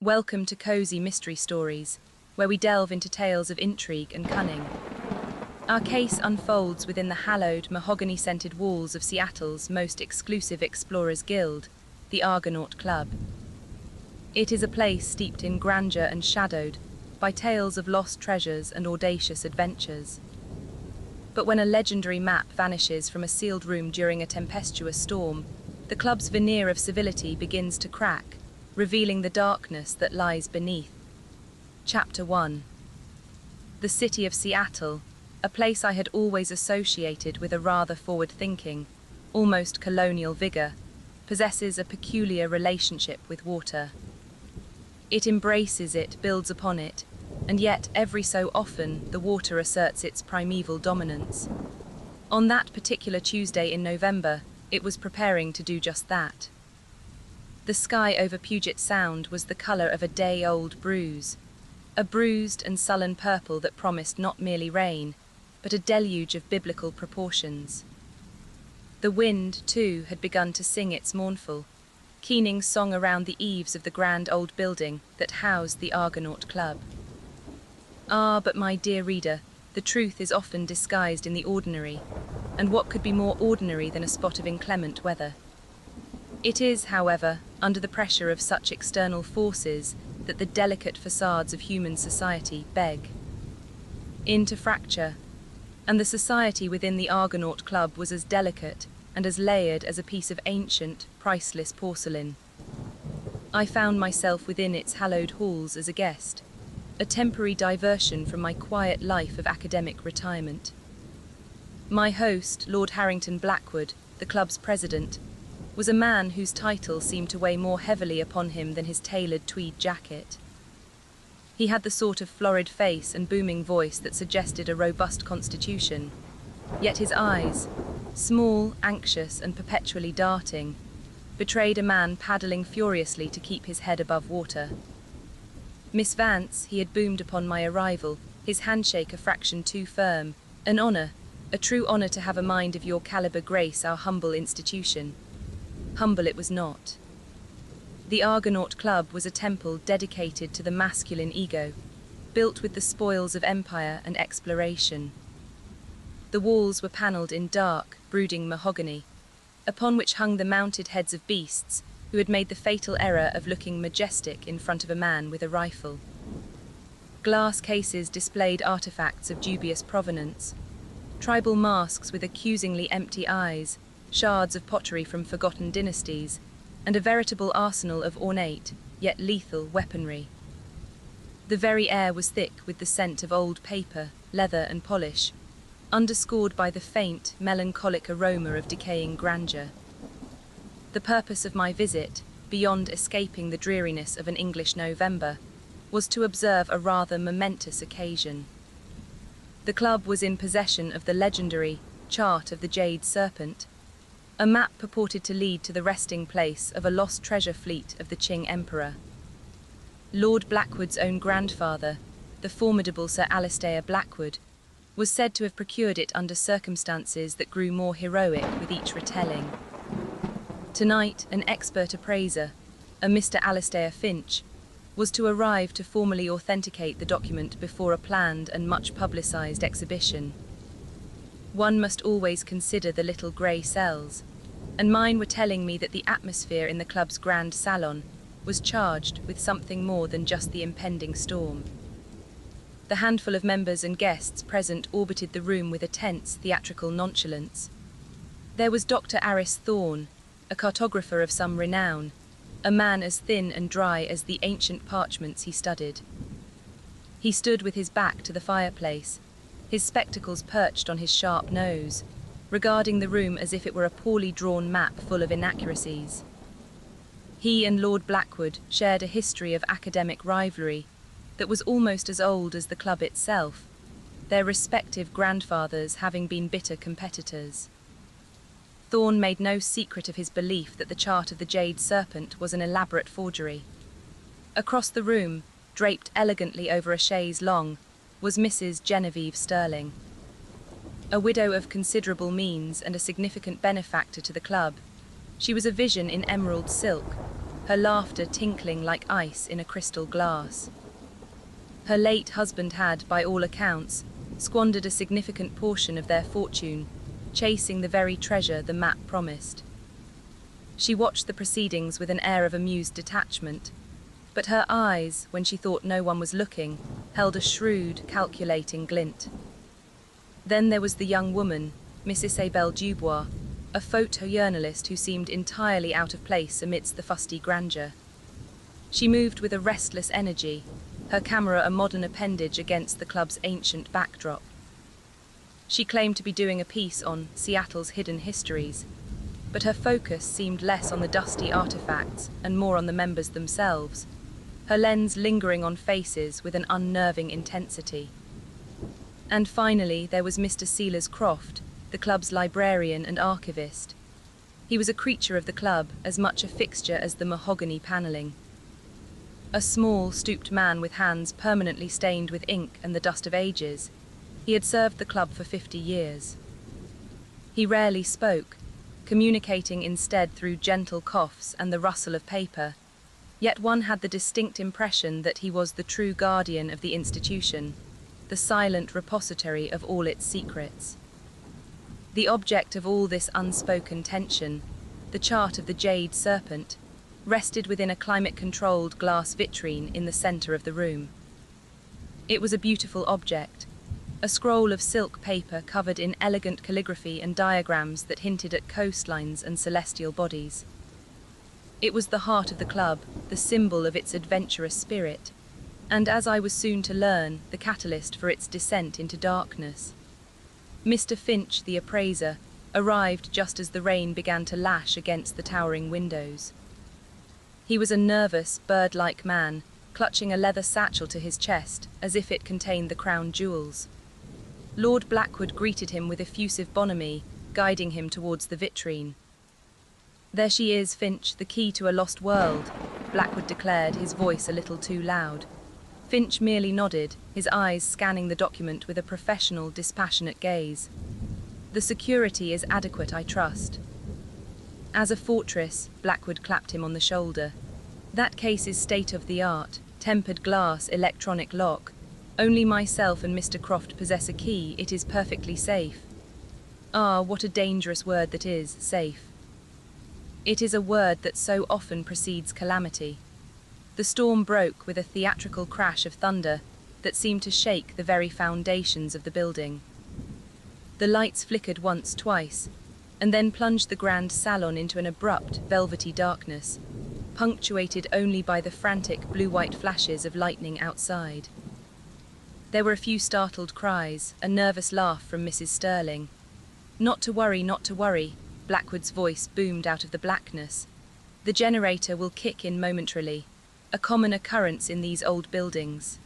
Welcome to Cozy Mystery Stories, where we delve into tales of intrigue and cunning. Our case unfolds within the hallowed, mahogany-scented walls of Seattle's most exclusive explorers' guild, the Argonaut Club. It is a place steeped in grandeur and shadowed by tales of lost treasures and audacious adventures. But when a legendary map vanishes from a sealed room during a tempestuous storm, the club's veneer of civility begins to crack, revealing the darkness that lies beneath. Chapter 1. The city of Seattle, a place I had always associated with a rather forward-thinking, almost colonial vigor, possesses a peculiar relationship with water. It embraces it, builds upon it, and yet every so often the water asserts its primeval dominance. On that particular Tuesday in November, it was preparing to do just that. The sky over Puget Sound was the color of a day-old bruise, a bruised and sullen purple that promised not merely rain, but a deluge of biblical proportions. The wind, too, had begun to sing its mournful, keening song around the eaves of the grand old building that housed the Argonaut Club. Ah, but my dear reader, the truth is often disguised in the ordinary, and what could be more ordinary than a spot of inclement weather? It is, however, under the pressure of such external forces that the delicate facades of human society beg into fracture, and the society within the Argonaut Club was as delicate and as layered as a piece of ancient, priceless porcelain. I found myself within its hallowed halls as a guest, a temporary diversion from my quiet life of academic retirement. My host, Lord Harrington Blackwood, the club's president, was a man whose title seemed to weigh more heavily upon him than his tailored tweed jacket. He had the sort of florid face and booming voice that suggested a robust constitution, yet his eyes, small, anxious, and perpetually darting, betrayed a man paddling furiously to keep his head above water. Miss Vance, he had boomed upon my arrival, his handshake a fraction too firm. An honor, a true honor to have a mind of your caliber grace our humble institution. Humble it was not. The Argonaut Club was a temple dedicated to the masculine ego, built with the spoils of empire and exploration. The walls were panelled in dark, brooding mahogany, upon which hung the mounted heads of beasts who had made the fatal error of looking majestic in front of a man with a rifle. Glass cases displayed artefacts of dubious provenance, tribal masks with accusingly empty eyes, shards of pottery from forgotten dynasties, and a veritable arsenal of ornate, yet lethal weaponry. The very air was thick with the scent of old paper, leather, and polish, underscored by the faint, melancholic aroma of decaying grandeur. The purpose of my visit, beyond escaping the dreariness of an English November, was to observe a rather momentous occasion. The club was in possession of the legendary Chart of the Jade Serpent, a map purported to lead to the resting place of a lost treasure fleet of the Qing Emperor. Lord Blackwood's own grandfather, the formidable Sir Alistair Blackwood, was said to have procured it under circumstances that grew more heroic with each retelling. Tonight, an expert appraiser, a Mr. Alistair Finch, was to arrive to formally authenticate the document before a planned and much publicised exhibition. One must always consider the little grey cells, and mine were telling me that the atmosphere in the club's grand salon was charged with something more than just the impending storm. The handful of members and guests present orbited the room with a tense, theatrical nonchalance. There was Dr. Aris Thorne, a cartographer of some renown, a man as thin and dry as the ancient parchments he studied. He stood with his back to the fireplace, his spectacles perched on his sharp nose, regarding the room as if it were a poorly drawn map full of inaccuracies. He and Lord Blackwood shared a history of academic rivalry that was almost as old as the club itself, their respective grandfathers having been bitter competitors. Thorne made no secret of his belief that the Chart of the Jade Serpent was an elaborate forgery. Across the room, draped elegantly over a chaise longue, was Mrs. Genevieve Sterling. A widow of considerable means and a significant benefactor to the club, she was a vision in emerald silk, her laughter tinkling like ice in a crystal glass. Her late husband had, by all accounts, squandered a significant portion of their fortune, chasing the very treasure the map promised. She watched the proceedings with an air of amused detachment, but her eyes, when she thought no one was looking, held a shrewd, calculating glint. Then there was the young woman, Miss Isabelle Dubois, a photojournalist who seemed entirely out of place amidst the fusty grandeur. She moved with a restless energy, her camera a modern appendage against the club's ancient backdrop. She claimed to be doing a piece on Seattle's hidden histories, but her focus seemed less on the dusty artefacts and more on the members themselves, her lens lingering on faces with an unnerving intensity. And finally, there was Mr. Silas Croft, the club's librarian and archivist. He was a creature of the club, as much a fixture as the mahogany panelling. A small, stooped man with hands permanently stained with ink and the dust of ages, he had served the club for 50 years. He rarely spoke, communicating instead through gentle coughs and the rustle of paper, yet one had the distinct impression that he was the true guardian of the institution, the silent repository of all its secrets. The object of all this unspoken tension, the chart of the jade serpent, rested within a climate-controlled glass vitrine in the center of the room. It was a beautiful object, a scroll of silk paper covered in elegant calligraphy and diagrams that hinted at coastlines and celestial bodies. It was the heart of the club, the symbol of its adventurous spirit, and as I was soon to learn, the catalyst for its descent into darkness. Mr. Finch, the appraiser, arrived just as the rain began to lash against the towering windows. He was a nervous, bird-like man, clutching a leather satchel to his chest, as if it contained the crown jewels. Lord Blackwood greeted him with effusive bonhomie, guiding him towards the vitrine. "There she is, Finch, the key to a lost world," Blackwood declared, his voice a little too loud. Finch merely nodded, his eyes scanning the document with a professional, dispassionate gaze. "The security is adequate, I trust." "As a fortress," Blackwood clapped him on the shoulder. "That case is state-of-the-art, tempered glass, electronic lock. Only myself and Mr. Croft possess a key, it is perfectly safe." Ah, what a dangerous word that is, safe. It is a word that so often precedes calamity. The storm broke with a theatrical crash of thunder that seemed to shake the very foundations of the building. The lights flickered once, twice, and then plunged the grand salon into an abrupt, velvety darkness, punctuated only by the frantic blue-white flashes of lightning outside. There were a few startled cries, a nervous laugh from Mrs. Sterling. "Not to worry, not to worry," Blackwood's voice boomed out of the blackness. "The generator will kick in momentarily, a common occurrence in these old buildings."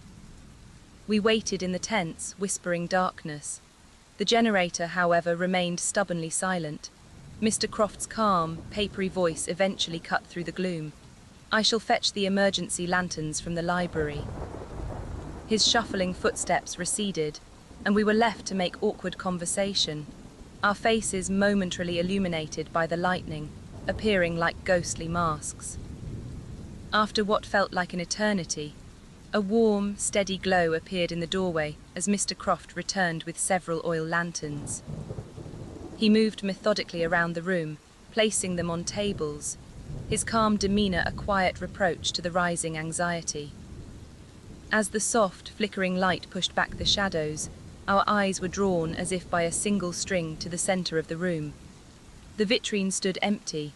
We waited in the tense, whispering darkness. The generator, however, remained stubbornly silent. Mr. Croft's calm, papery voice eventually cut through the gloom. "I shall fetch the emergency lanterns from the library." His shuffling footsteps receded, and we were left to make awkward conversation, our faces momentarily illuminated by the lightning, appearing like ghostly masks. After what felt like an eternity, a warm, steady glow appeared in the doorway as Mr. Croft returned with several oil lanterns. He moved methodically around the room, placing them on tables, his calm demeanor a quiet reproach to the rising anxiety. As the soft, flickering light pushed back the shadows, our eyes were drawn as if by a single string to the center of the room. The vitrine stood empty.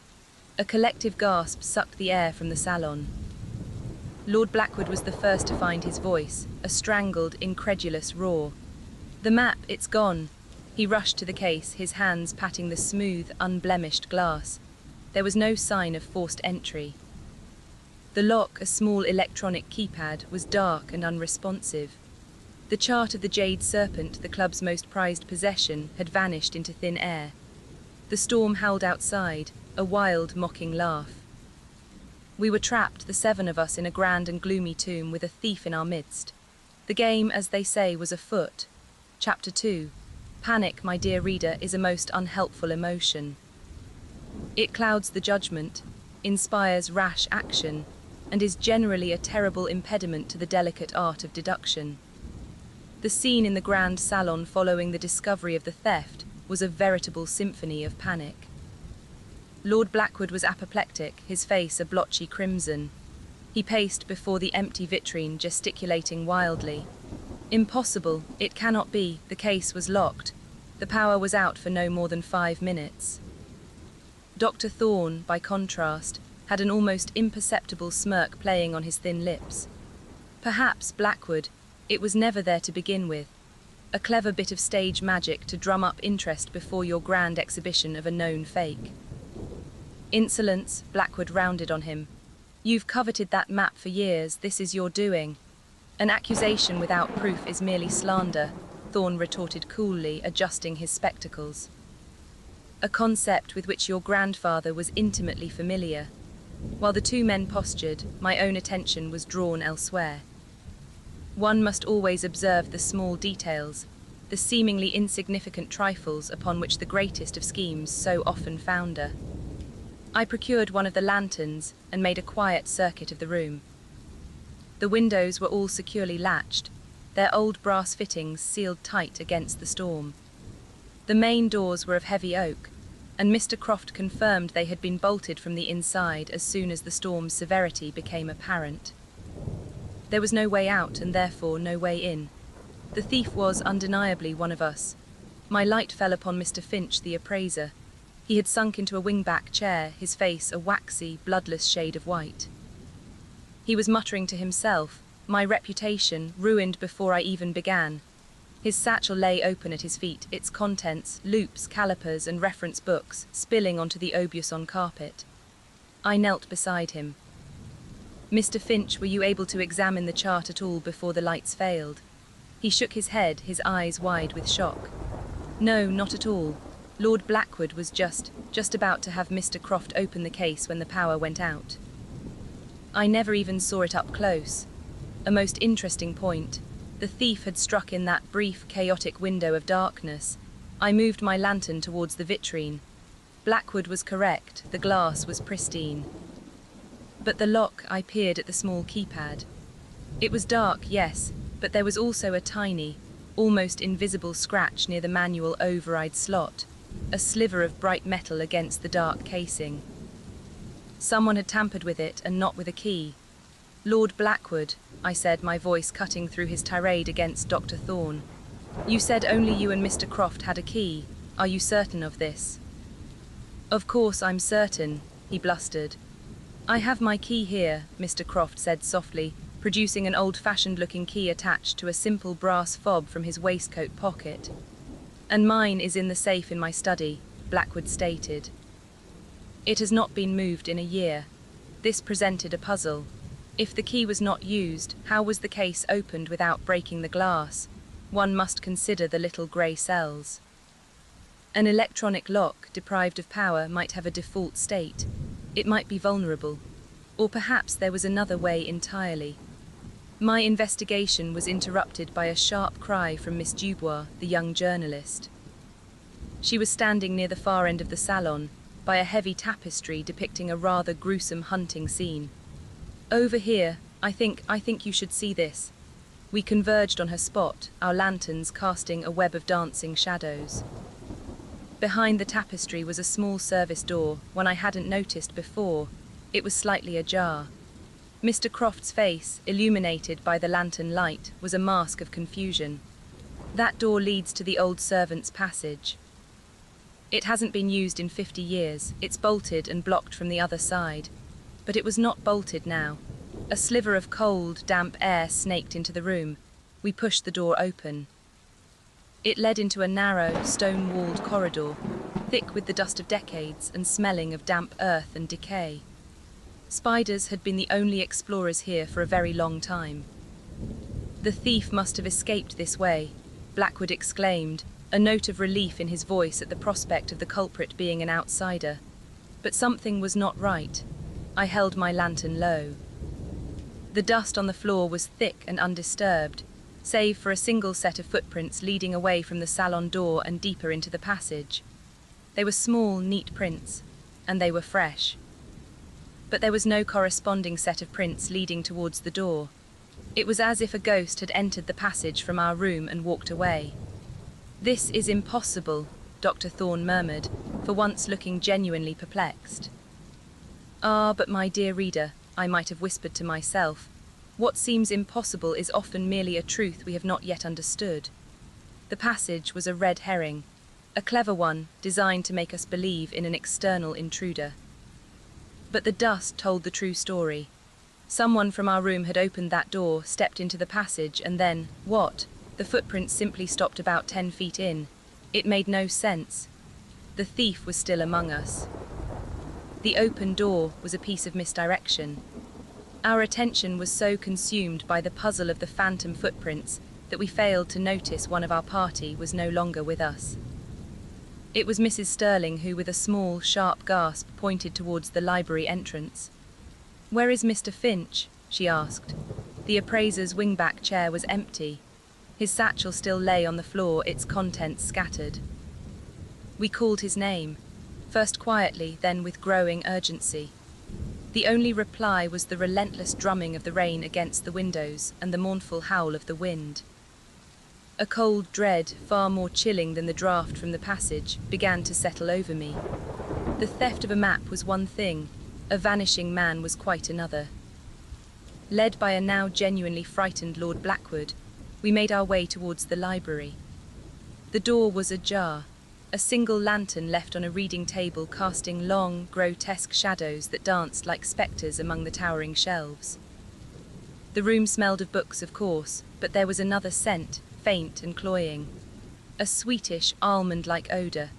A collective gasp sucked the air from the salon. Lord Blackwood was the first to find his voice, a strangled, incredulous roar. "The map, it's gone." He rushed to the case, his hands patting the smooth, unblemished glass. There was no sign of forced entry. The lock, a small electronic keypad, was dark and unresponsive. The chart of the jade serpent, the club's most prized possession, had vanished into thin air. The storm howled outside, a wild, mocking laugh. We were trapped, the 7 of us, in a grand and gloomy tomb with a thief in our midst. The game, as they say, was afoot. Chapter 2. Panic, my dear reader, is a most unhelpful emotion. It clouds the judgment, inspires rash action, and is generally a terrible impediment to the delicate art of deduction. The scene in the grand salon following the discovery of the theft was a veritable symphony of panic. Lord Blackwood was apoplectic, his face a blotchy crimson. He paced before the empty vitrine, gesticulating wildly. Impossible, it cannot be, the case was locked. The power was out for no more than 5 minutes. Dr. Thorne, by contrast, had an almost imperceptible smirk playing on his thin lips. Perhaps, Blackwood, it was never there to begin with. A clever bit of stage magic to drum up interest before your grand exhibition of a known fake. Insolence, Blackwood rounded on him. You've coveted that map for years, this is your doing. An accusation without proof is merely slander, Thorne retorted coolly, adjusting his spectacles. A concept with which your grandfather was intimately familiar. While the two men postured, my own attention was drawn elsewhere. One must always observe the small details, the seemingly insignificant trifles upon which the greatest of schemes so often founder. I procured one of the lanterns and made a quiet circuit of the room. The windows were all securely latched, their old brass fittings sealed tight against the storm. The main doors were of heavy oak, and Mr. Croft confirmed they had been bolted from the inside as soon as the storm's severity became apparent. There was no way out and therefore no way in. The thief was undeniably one of us. My light fell upon Mr. Finch, the appraiser. He had sunk into a wing-back chair, his face a waxy, bloodless shade of white. He was muttering to himself, my reputation ruined before I even began. His satchel lay open at his feet, its contents, loupes, calipers and reference books, spilling onto the Aubusson carpet. I knelt beside him. Mr. Finch, were you able to examine the chart at all before the lights failed? He shook his head, his eyes wide with shock. No, not at all. Lord Blackwood was just about to have Mr. Croft open the case when the power went out. I never even saw it up close. A most interesting point. The thief had struck in that brief, chaotic window of darkness. I moved my lantern towards the vitrine. Blackwood was correct, the glass was pristine. But the lock, I peered at the small keypad. It was dark, yes, but there was also a tiny, almost invisible scratch near the manual override slot, a sliver of bright metal against the dark casing. Someone had tampered with it, and not with a key. Lord Blackwood, I said, my voice cutting through his tirade against Dr. Thorne. You said only you and Mr. Croft had a key. Are you certain of this? Of course I'm certain, he blustered. I have my key here, Mr. Croft said softly, producing an old-fashioned-looking key attached to a simple brass fob from his waistcoat pocket. And mine is in the safe in my study, Blackwood stated. It has not been moved in a year. This presented a puzzle. If the key was not used, how was the case opened without breaking the glass? One must consider the little grey cells. An electronic lock, deprived of power, might have a default state. It might be vulnerable. Or perhaps there was another way entirely. My investigation was interrupted by a sharp cry from Miss Dubois, the young journalist. She was standing near the far end of the salon, by a heavy tapestry depicting a rather gruesome hunting scene. Over here, I think you should see this. We converged on her spot, our lanterns casting a web of dancing shadows. Behind the tapestry was a small service door, one I hadn't noticed before. It was slightly ajar. Mr. Croft's face, illuminated by the lantern light, was a mask of confusion. That door leads to the old servants' passage. It hasn't been used in 50 years. It's bolted and blocked from the other side. But it was not bolted now. A sliver of cold, damp air snaked into the room. We pushed the door open. It led into a narrow, stone-walled corridor, thick with the dust of decades and smelling of damp earth and decay. Spiders had been the only explorers here for a very long time. The thief must have escaped this way, Blackwood exclaimed, a note of relief in his voice at the prospect of the culprit being an outsider. But something was not right. I held my lantern low. The dust on the floor was thick and undisturbed, save for a single set of footprints leading away from the salon door and deeper into the passage. They were small, neat prints, and they were fresh. but there was no corresponding set of prints leading towards the door. It was as if a ghost had entered the passage from our room and walked away. "This is impossible," Dr. Thorne murmured, for once looking genuinely perplexed. "Ah, but my dear reader," I might have whispered to myself, "what seems impossible is often merely a truth we have not yet understood." The passage was a red herring, a clever one designed to make us believe in an external intruder. But the dust told the true story. Someone from our room had opened that door, stepped into the passage, and then, what? The footprints simply stopped about 10 feet in. It made no sense. The thief was still among us. The open door was a piece of misdirection. Our attention was so consumed by the puzzle of the phantom footprints that we failed to notice one of our party was no longer with us. It was Mrs. Sterling who, with a small, sharp gasp, pointed towards the library entrance. "Where is Mr. Finch?" she asked. The appraiser's wingback chair was empty. His satchel still lay on the floor, its contents scattered. We called his name, first quietly, then with growing urgency. The only reply was the relentless drumming of the rain against the windows and the mournful howl of the wind. A cold dread, far more chilling than the draught from the passage, began to settle over me. The theft of a map was one thing, a vanishing man was quite another. Led by a now genuinely frightened Lord Blackwood, we made our way towards the library. The door was ajar, a single lantern left on a reading table casting long, grotesque shadows that danced like spectres among the towering shelves. The room smelled of books, of course, but there was another scent, faint and cloying. A sweetish, almond-like odour.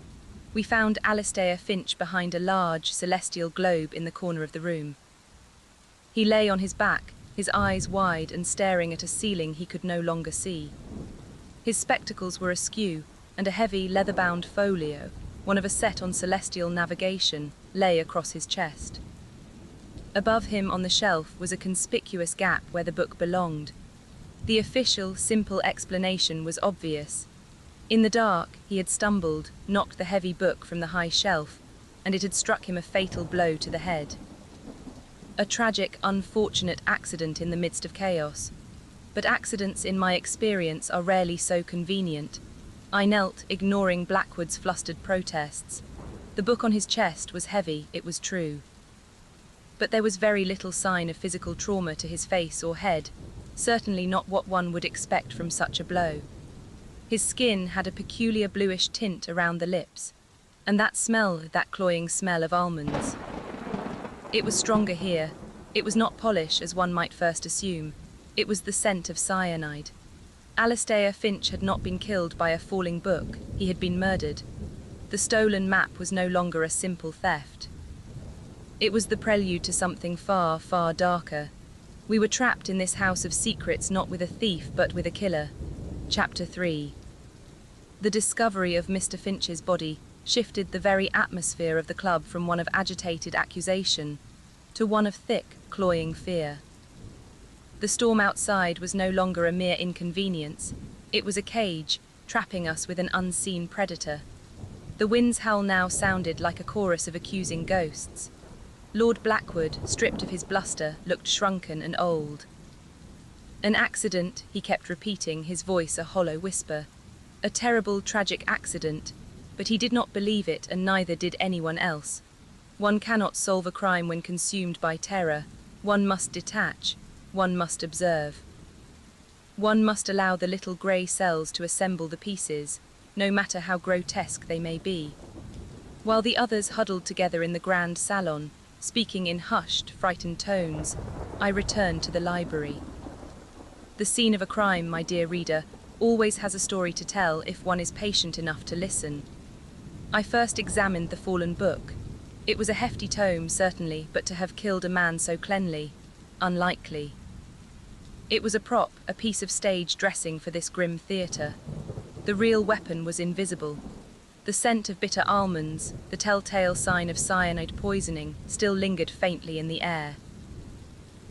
We found Alastair Finch behind a large, celestial globe in the corner of the room. He lay on his back, his eyes wide and staring at a ceiling he could no longer see. His spectacles were askew, and a heavy, leather-bound folio, one of a set on celestial navigation, lay across his chest. Above him on the shelf was a conspicuous gap where the book belonged. The official, simple explanation was obvious. In the dark, he had stumbled, knocked the heavy book from the high shelf, and it had struck him a fatal blow to the head. A tragic, unfortunate accident in the midst of chaos. But accidents, in my experience, are rarely so convenient. I knelt, ignoring Blackwood's flustered protests. The book on his chest was heavy, it was true. But there was very little sign of physical trauma to his face or head, certainly not what one would expect from such a blow. His skin had a peculiar bluish tint around the lips, and that smell, that cloying smell of almonds. It was stronger here. It was not polish, as one might first assume. It was the scent of cyanide. Alastair Finch had not been killed by a falling book, he had been murdered. The stolen map was no longer a simple theft. It was the prelude to something far, far darker. We were trapped in this house of secrets, not with a thief, but with a killer. Chapter 3. The discovery of Mr. Finch's body shifted the very atmosphere of the club from one of agitated accusation to one of thick, cloying fear. The storm outside was no longer a mere inconvenience. It was a cage, trapping us with an unseen predator. The wind's howl now sounded like a chorus of accusing ghosts. Lord Blackwood, stripped of his bluster, looked shrunken and old. "An accident," he kept repeating, his voice a hollow whisper. "A terrible, tragic accident," but he did not believe it, and neither did anyone else. One cannot solve a crime when consumed by terror. One must detach. One must observe. One must allow the little grey cells to assemble the pieces, no matter how grotesque they may be. While the others huddled together in the grand salon, speaking in hushed, frightened tones, I returned to the library. The scene of a crime, my dear reader, always has a story to tell if one is patient enough to listen. I first examined the fallen book. It was a hefty tome, certainly, but to have killed a man so cleanly, unlikely. It was a prop, a piece of stage dressing for this grim theatre. The real weapon was invisible. The scent of bitter almonds, the telltale sign of cyanide poisoning, still lingered faintly in the air.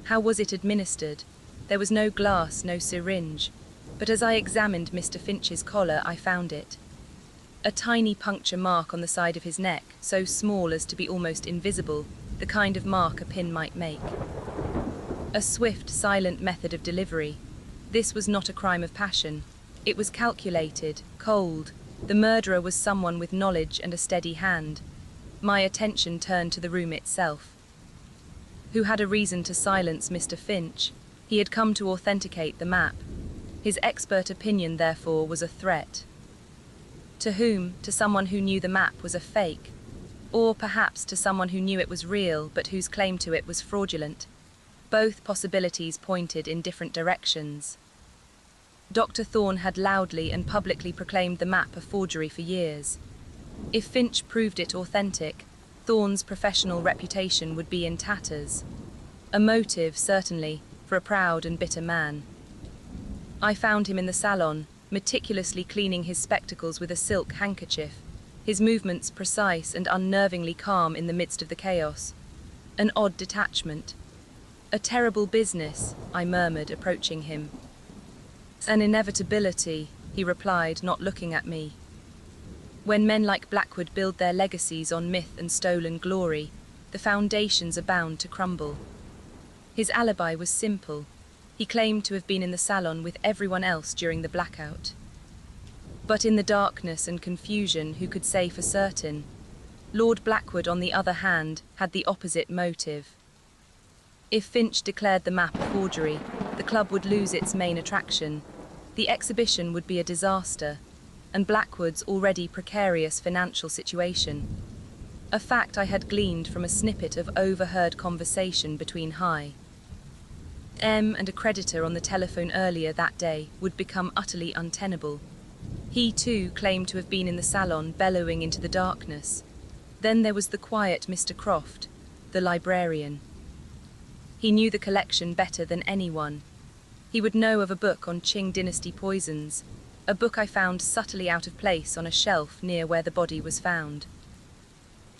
How was it administered? There was no glass, no syringe, but as I examined Mr. Finch's collar, I found it. A tiny puncture mark on the side of his neck, so small as to be almost invisible, the kind of mark a pin might make. A swift, silent method of delivery. This was not a crime of passion. It was calculated, cold. The murderer was someone with knowledge and a steady hand. My attention turned to the room itself. Who had a reason to silence Mr. Finch? He had come to authenticate the map. His expert opinion, therefore, was a threat. To whom? To someone who knew the map was a fake. Or perhaps to someone who knew it was real, but whose claim to it was fraudulent. Both possibilities pointed in different directions. Dr. Thorne had loudly and publicly proclaimed the map a forgery for years. If Finch proved it authentic, Thorne's professional reputation would be in tatters. A motive, certainly, for a proud and bitter man. I found him in the salon, meticulously cleaning his spectacles with a silk handkerchief, his movements precise and unnervingly calm in the midst of the chaos. An odd detachment. A terrible business, I murmured, approaching him. An inevitability, he replied, not looking at me. When men like Blackwood build their legacies on myth and stolen glory, the foundations are bound to crumble. His alibi was simple. He claimed to have been in the salon with everyone else during the blackout. But in the darkness and confusion, who could say for certain? Lord Blackwood, on the other hand, had the opposite motive. If Finch declared the map a forgery, the club would lose its main attraction. The exhibition would be a disaster, and Blackwood's already precarious financial situation. A fact I had gleaned from a snippet of overheard conversation between M and a creditor on the telephone earlier that day would become utterly untenable. He, too, claimed to have been in the salon, bellowing into the darkness. Then there was the quiet Mr. Croft, the librarian. He knew the collection better than anyone. He would know of a book on Qing dynasty poisons, a book I found subtly out of place on a shelf near where the body was found.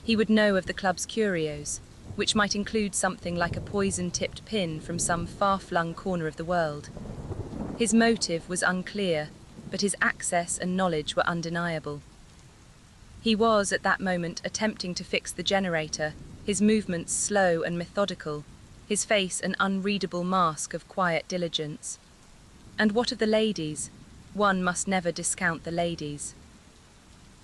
He would know of the club's curios, which might include something like a poison-tipped pin from some far-flung corner of the world. His motive was unclear, but his access and knowledge were undeniable. He was, at that moment, attempting to fix the generator, his movements slow and methodical, his face an unreadable mask of quiet diligence. And what of the ladies? One must never discount the ladies.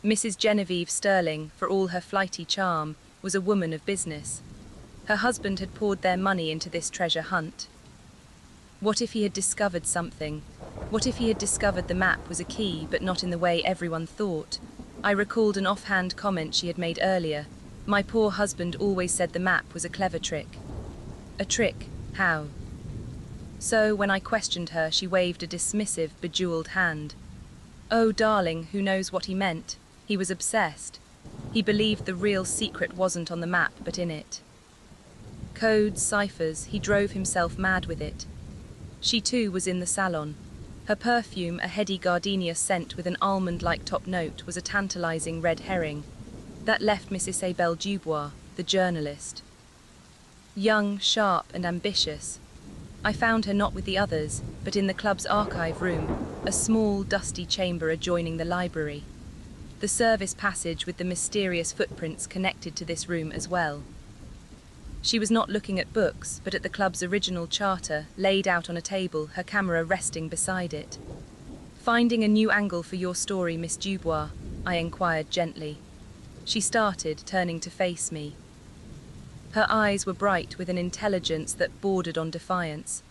Mrs. Genevieve Sterling, for all her flighty charm, was a woman of business. Her husband had poured their money into this treasure hunt. What if he had discovered something? What if he had discovered the map was a key, but not in the way everyone thought? I recalled an offhand comment she had made earlier. My poor husband always said the map was a clever trick. A trick? How? So, when I questioned her, she waved a dismissive, bejeweled hand. Oh, darling, who knows what he meant? He was obsessed. He believed the real secret wasn't on the map, but in it. Codes, ciphers, he drove himself mad with it. She too was in the salon. Her perfume, a heady gardenia scent with an almond-like top note, was a tantalizing red herring. That left Miss Isabelle Dubois, the journalist. Young, sharp, and ambitious. I found her not with the others, but in the club's archive room, a small, dusty chamber adjoining the library. The service passage with the mysterious footprints connected to this room as well. She was not looking at books, but at the club's original charter, laid out on a table, her camera resting beside it. Finding a new angle for your story, Miss Dubois? I inquired gently. She started, turning to face me. Her eyes were bright with an intelligence that bordered on defiance.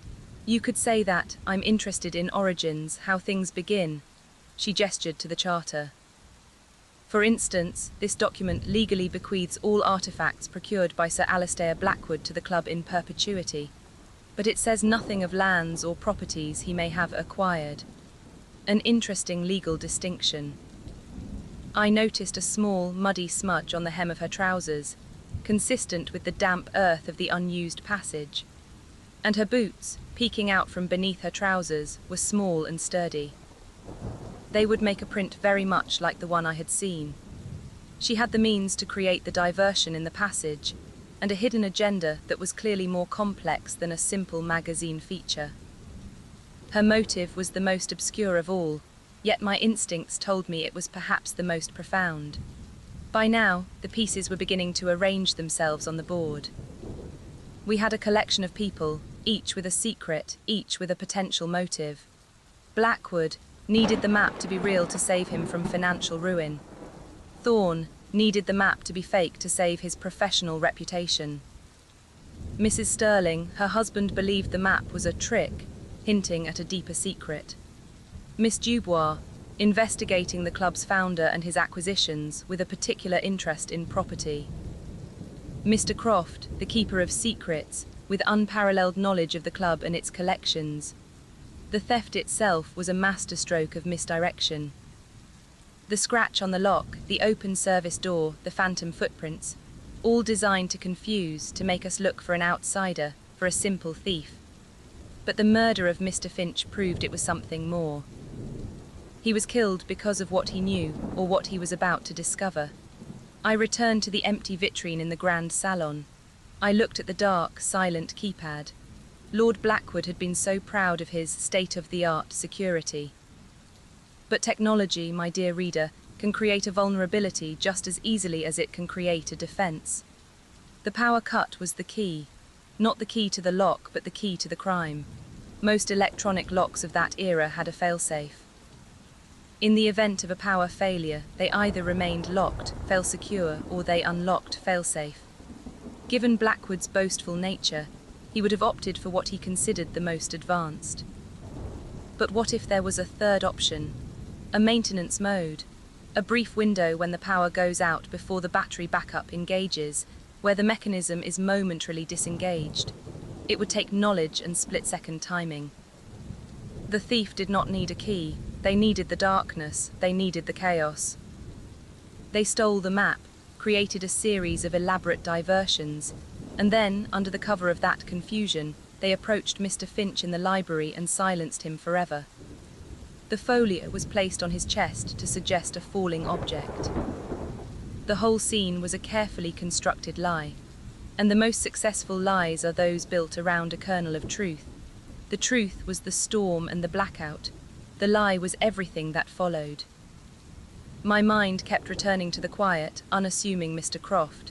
You could say that. I'm interested in origins, how things begin. She gestured to the charter. For instance, this document legally bequeaths all artefacts procured by Sir Alistair Blackwood to the club in perpetuity. But it says nothing of lands or properties he may have acquired. An interesting legal distinction. I noticed a small, muddy smudge on the hem of her trousers, consistent with the damp earth of the unused passage. And her boots, peeking out from beneath her trousers, were small and sturdy. They would make a print very much like the one I had seen. She had the means to create the diversion in the passage, and a hidden agenda that was clearly more complex than a simple magazine feature. Her motive was the most obscure of all, yet my instincts told me it was perhaps the most profound. By now, the pieces were beginning to arrange themselves on the board. We had a collection of people, each with a secret, each with a potential motive. Blackwood needed the map to be real to save him from financial ruin. Thorne needed the map to be fake to save his professional reputation. Mrs. Sterling, her husband, believed the map was a trick, hinting at a deeper secret. Miss Dubois, investigating the club's founder and his acquisitions with a particular interest in property. Mr. Croft, the keeper of secrets, with unparalleled knowledge of the club and its collections. The theft itself was a masterstroke of misdirection. The scratch on the lock, the open service door, the phantom footprints, all designed to confuse, to make us look for an outsider, for a simple thief. But the murder of Mr. Finch proved it was something more. He was killed because of what he knew, or what he was about to discover. I returned to the empty vitrine in the grand salon. I looked at the dark, silent keypad. Lord Blackwood had been so proud of his state-of-the-art security. But technology, my dear reader, can create a vulnerability just as easily as it can create a defense. The power cut was the key. Not the key to the lock, but the key to the crime. Most electronic locks of that era had a failsafe. In the event of a power failure, they either remained locked, fail secure, or they unlocked, failsafe. Given Blackwood's boastful nature, he would have opted for what he considered the most advanced. But what if there was a third option? A maintenance mode? A brief window when the power goes out before the battery backup engages, where the mechanism is momentarily disengaged. It would take knowledge and split-second timing. The thief did not need a key. They needed the darkness, they needed the chaos. They stole the map, created a series of elaborate diversions, and then, under the cover of that confusion, they approached Mr. Finch in the library and silenced him forever. The folio was placed on his chest to suggest a falling object. The whole scene was a carefully constructed lie, and the most successful lies are those built around a kernel of truth. The truth was the storm and the blackout. The lie was everything that followed. My mind kept returning to the quiet, unassuming Mr. Croft.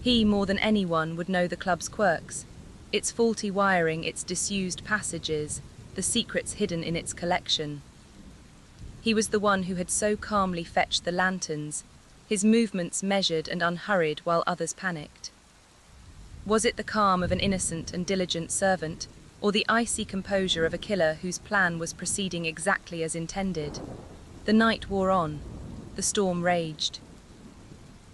He, more than anyone, would know the club's quirks, its faulty wiring, its disused passages, the secrets hidden in its collection. He was the one who had so calmly fetched the lanterns, his movements measured and unhurried while others panicked. Was it the calm of an innocent and diligent servant, or the icy composure of a killer whose plan was proceeding exactly as intended? The night wore on. The storm raged.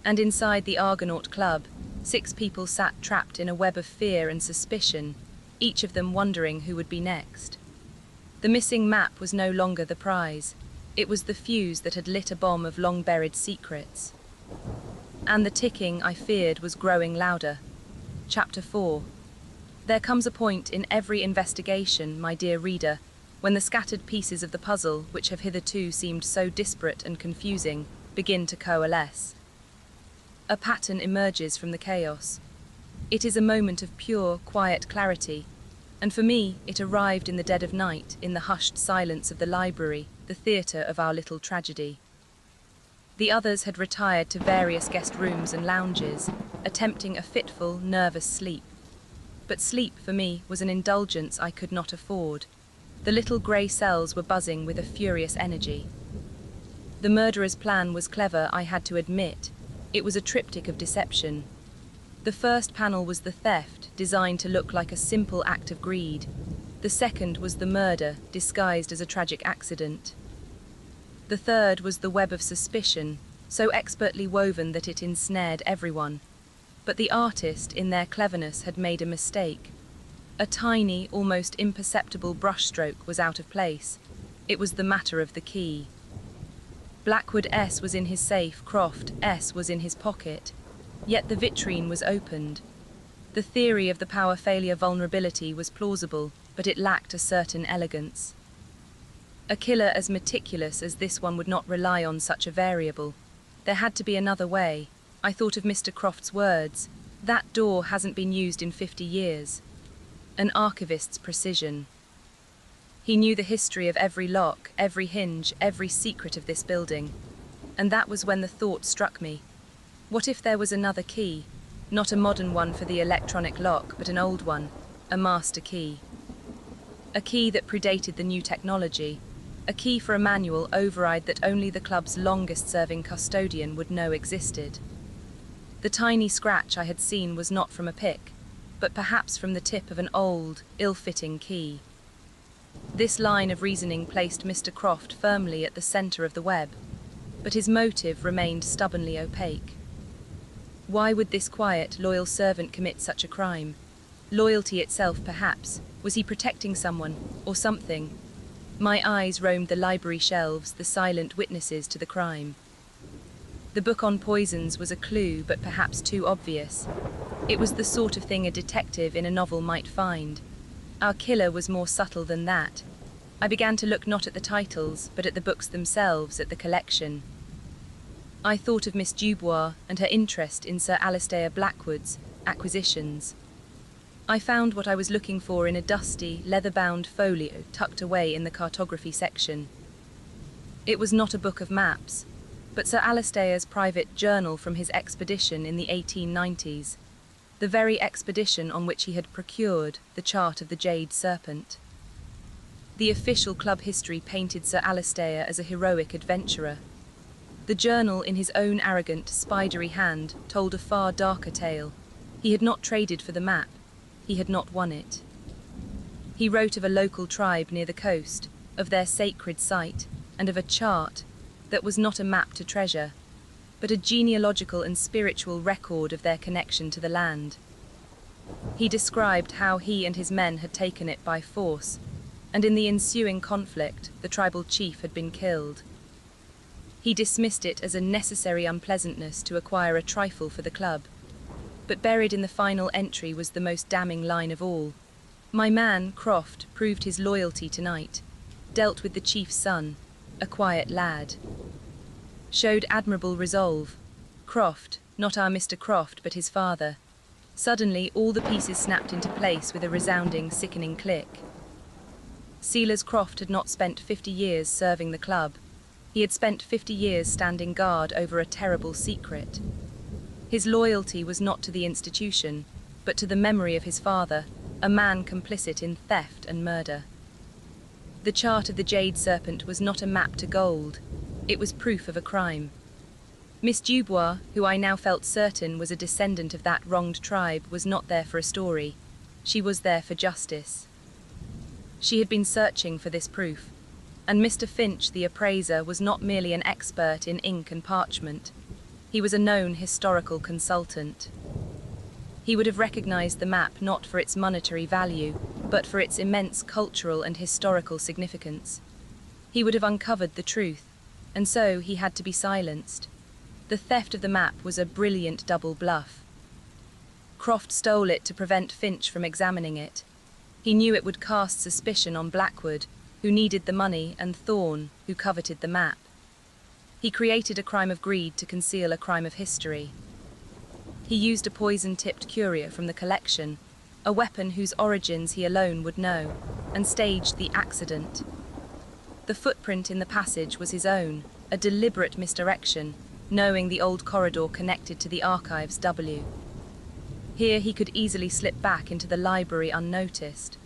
And inside the Argonaut Club, 6 people sat trapped in a web of fear and suspicion, each of them wondering who would be next. The missing map was no longer the prize. It was the fuse that had lit a bomb of long-buried secrets. And the ticking, I feared, was growing louder. Chapter 4. There comes a point in every investigation, my dear reader, when the scattered pieces of the puzzle, which have hitherto seemed so disparate and confusing, begin to coalesce. A pattern emerges from the chaos. It is a moment of pure, quiet clarity, and for me it arrived in the dead of night, in the hushed silence of the library, the theatre of our little tragedy. The others had retired to various guest rooms and lounges, attempting a fitful, nervous sleep. But sleep, for me, was an indulgence I could not afford. The little grey cells were buzzing with a furious energy. The murderer's plan was clever, I had to admit. It was a triptych of deception. The first panel was the theft, designed to look like a simple act of greed. The second was the murder, disguised as a tragic accident. The third was the web of suspicion, so expertly woven that it ensnared everyone. But the artist, in their cleverness, had made a mistake. A tiny, almost imperceptible brushstroke was out of place. It was the matter of the key. Blackwood S. was in his safe, Croft S. was in his pocket. Yet the vitrine was opened. The theory of the power failure vulnerability was plausible, but it lacked a certain elegance. A killer as meticulous as this one would not rely on such a variable. There had to be another way. I thought of Mr. Croft's words. That door hasn't been used in 50 years. An archivist's precision. He knew the history of every lock, every hinge, every secret of this building. And that was when the thought struck me. What if there was another key? Not a modern one for the electronic lock, but an old one, a master key. A key that predated the new technology, a key for a manual override that only the club's longest-serving custodian would know existed. The tiny scratch I had seen was not from a pick, but perhaps from the tip of an old, ill-fitting key. This line of reasoning placed Mr. Croft firmly at the centre of the web, but his motive remained stubbornly opaque. Why would this quiet, loyal servant commit such a crime? Loyalty itself, perhaps. Was he protecting someone, or something? My eyes roamed the library shelves, the silent witnesses to the crime. The book on poisons was a clue, but perhaps too obvious. It was the sort of thing a detective in a novel might find. Our killer was more subtle than that. I began to look not at the titles, but at the books themselves, at the collection. I thought of Miss Dubois and her interest in Sir Alistair Blackwood's acquisitions. I found what I was looking for in a dusty, leather-bound folio tucked away in the cartography section. It was not a book of maps, but Sir Alistair's private journal from his expedition in the 1890s, the very expedition on which he had procured the chart of the Jade Serpent. The official club history painted Sir Alistair as a heroic adventurer. The journal, in his own arrogant, spidery hand, told a far darker tale. He had not traded for the map. He had not won it. He wrote of a local tribe near the coast, of their sacred site, and of a chart that was not a map to treasure, but a genealogical and spiritual record of their connection to the land. He described how he and his men had taken it by force, and in the ensuing conflict, the tribal chief had been killed. He dismissed it as a necessary unpleasantness to acquire a trifle for the club. But buried in the final entry was the most damning line of all. My man, Croft, proved his loyalty tonight, dealt with the chief's son, a quiet lad. Showed admirable resolve. Croft, not our Mr. Croft, but his father. Suddenly, all the pieces snapped into place with a resounding, sickening click. Sealers Croft had not spent 50 years serving the club. He had spent 50 years standing guard over a terrible secret. His loyalty was not to the institution, but to the memory of his father, a man complicit in theft and murder. The chart of the Jade Serpent was not a map to gold. It was proof of a crime. Miss Dubois, who I now felt certain was a descendant of that wronged tribe, was not there for a story. She was there for justice. She had been searching for this proof, and Mr. Finch, the appraiser, was not merely an expert in ink and parchment. He was a known historical consultant. He would have recognized the map not for its monetary value, but for its immense cultural and historical significance. He would have uncovered the truth, and so he had to be silenced. The theft of the map was a brilliant double bluff. Croft stole it to prevent Finch from examining it. He knew it would cast suspicion on Blackwood, who needed the money, and Thorne, who coveted the map. He created a crime of greed to conceal a crime of history. He used a poison-tipped curio from the collection, a weapon whose origins he alone would know, and staged the accident. The footprint in the passage was his own, a deliberate misdirection, knowing the old corridor connected to the archives W. Here he could easily slip back into the library unnoticed.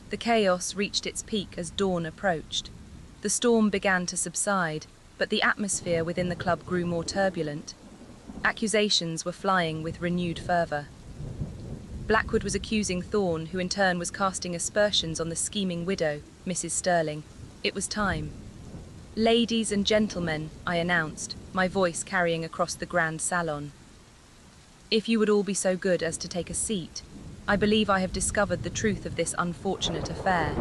The chaos reached its peak as dawn approached. The storm began to subside, but the atmosphere within the club grew more turbulent. Accusations were flying with renewed fervour. Blackwood was accusing Thorne, who in turn was casting aspersions on the scheming widow, Mrs. Sterling. It was time. "Ladies and gentlemen," I announced, my voice carrying across the grand salon. "If you would all be so good as to take a seat, I believe I have discovered the truth of this unfortunate affair."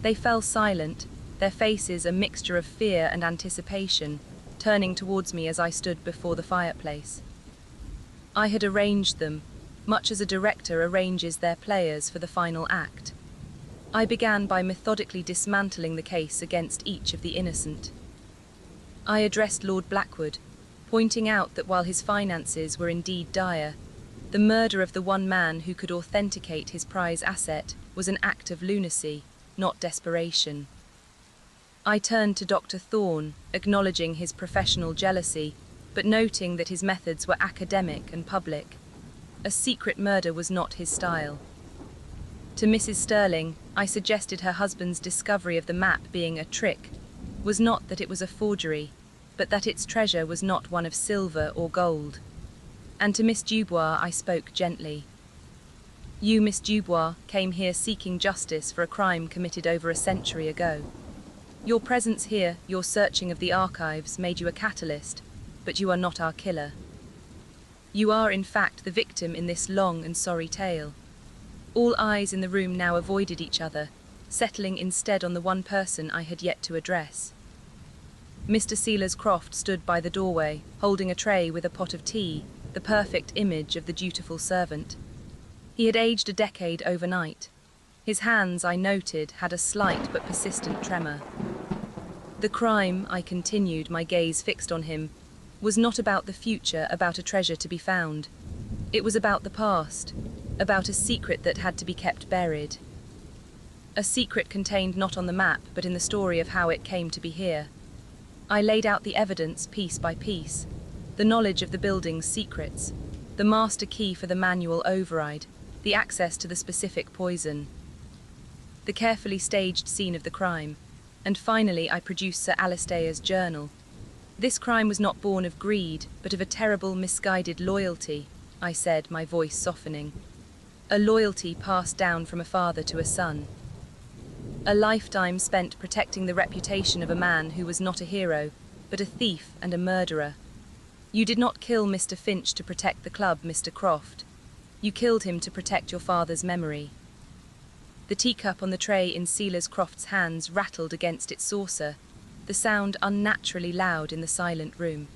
They fell silent, their faces a mixture of fear and anticipation, turning towards me as I stood before the fireplace. I had arranged them, much as a director arranges their players for the final act. I began by methodically dismantling the case against each of the innocent. I addressed Lord Blackwood, pointing out that while his finances were indeed dire, the murder of the one man who could authenticate his prize asset was an act of lunacy, not desperation. I turned to Dr. Thorne, acknowledging his professional jealousy, but noting that his methods were academic and public. A secret murder was not his style. To Mrs. Sterling, I suggested her husband's discovery of the map being a trick was not that it was a forgery, but that its treasure was not one of silver or gold. And to Miss Dubois I spoke gently. You, Miss Dubois, came here seeking justice for a crime committed over a century ago. Your presence here, your searching of the archives, made you a catalyst, but you are not our killer. You are, in fact, the victim in this long and sorry tale. All eyes in the room now avoided each other, settling instead on the one person I had yet to address. Mr. Sealers Croft stood by the doorway, holding a tray with a pot of tea, the perfect image of the dutiful servant. He had aged a decade overnight. His hands, I noted, had a slight but persistent tremor. The crime, I continued, my gaze fixed on him, was not about the future, about a treasure to be found. It was about the past, about a secret that had to be kept buried. A secret contained not on the map, but in the story of how it came to be here. I laid out the evidence piece by piece, the knowledge of the building's secrets, the master key for the manual override, the access to the specific poison, the carefully staged scene of the crime, and finally I produced Sir Alistair's journal. This crime was not born of greed, but of a terrible, misguided loyalty, I said, my voice softening. A loyalty passed down from a father to a son. A lifetime spent protecting the reputation of a man who was not a hero, but a thief and a murderer. You did not kill Mr. Finch to protect the club, Mr. Croft. You killed him to protect your father's memory. The teacup on the tray in Sealers Croft's hands rattled against its saucer, the sound unnaturally loud in the silent room.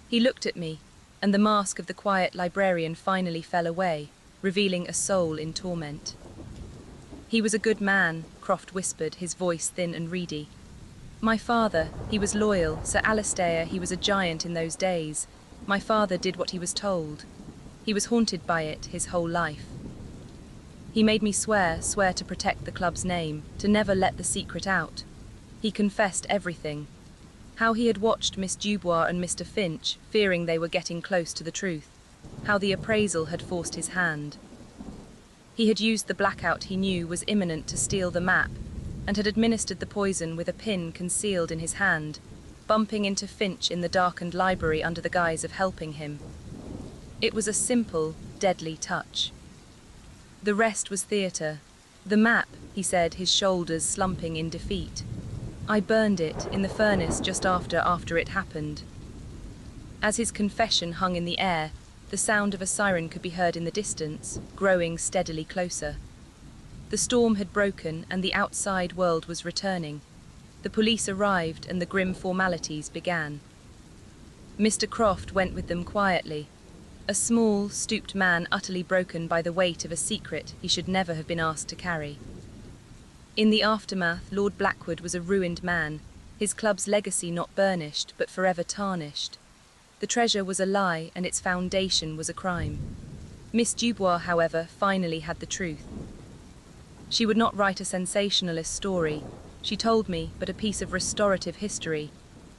He looked at me, and the mask of the quiet librarian finally fell away, revealing a soul in torment. He was a good man, Croft whispered, his voice thin and reedy. My father, he was loyal. Sir Alistair, he was a giant in those days. My father did what he was told. He was haunted by it his whole life. He made me swear to protect the club's name, to never let the secret out. He confessed everything. How he had watched Miss Dubois and Mr. Finch, fearing they were getting close to the truth. How the appraisal had forced his hand. He had used the blackout he knew was imminent to steal the map, and had administered the poison with a pin concealed in his hand, bumping into Finch in the darkened library under the guise of helping him. It was a simple, deadly touch. The rest was theatre. The map, he said, his shoulders slumping in defeat. I burned it in the furnace just after it happened. As his confession hung in the air, the sound of a siren could be heard in the distance, growing steadily closer. The storm had broken and the outside world was returning. The police arrived and the grim formalities began. Mr. Croft went with them quietly, a small, stooped man utterly broken by the weight of a secret he should never have been asked to carry. In the aftermath, Lord Blackwood was a ruined man, his club's legacy not burnished, but forever tarnished. The treasure was a lie, and its foundation was a crime. Miss Dubois, however, finally had the truth. She would not write a sensationalist story, she told me, but a piece of restorative history,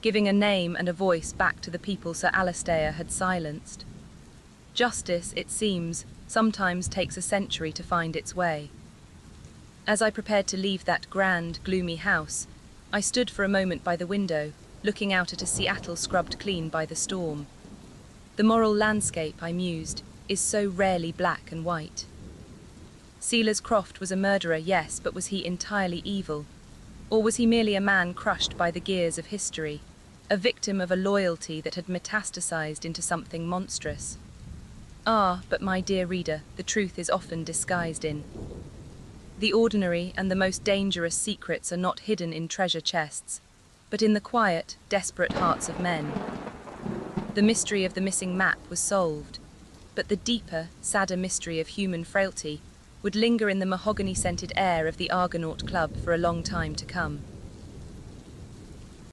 giving a name and a voice back to the people Sir Alistair had silenced. Justice, it seems, sometimes takes a century to find its way. As I prepared to leave that grand, gloomy house, I stood for a moment by the window, looking out at a Seattle scrubbed clean by the storm. The moral landscape, I mused, is so rarely black and white. Sealers Croft was a murderer, yes, but was he entirely evil? Or was he merely a man crushed by the gears of history, a victim of a loyalty that had metastasized into something monstrous? Ah, but my dear reader, the truth is often disguised in. The ordinary and the most dangerous secrets are not hidden in treasure chests, but in the quiet, desperate hearts of men. The mystery of the missing map was solved, but the deeper, sadder mystery of human frailty would linger in the mahogany-scented air of the Argonaut Club for a long time to come.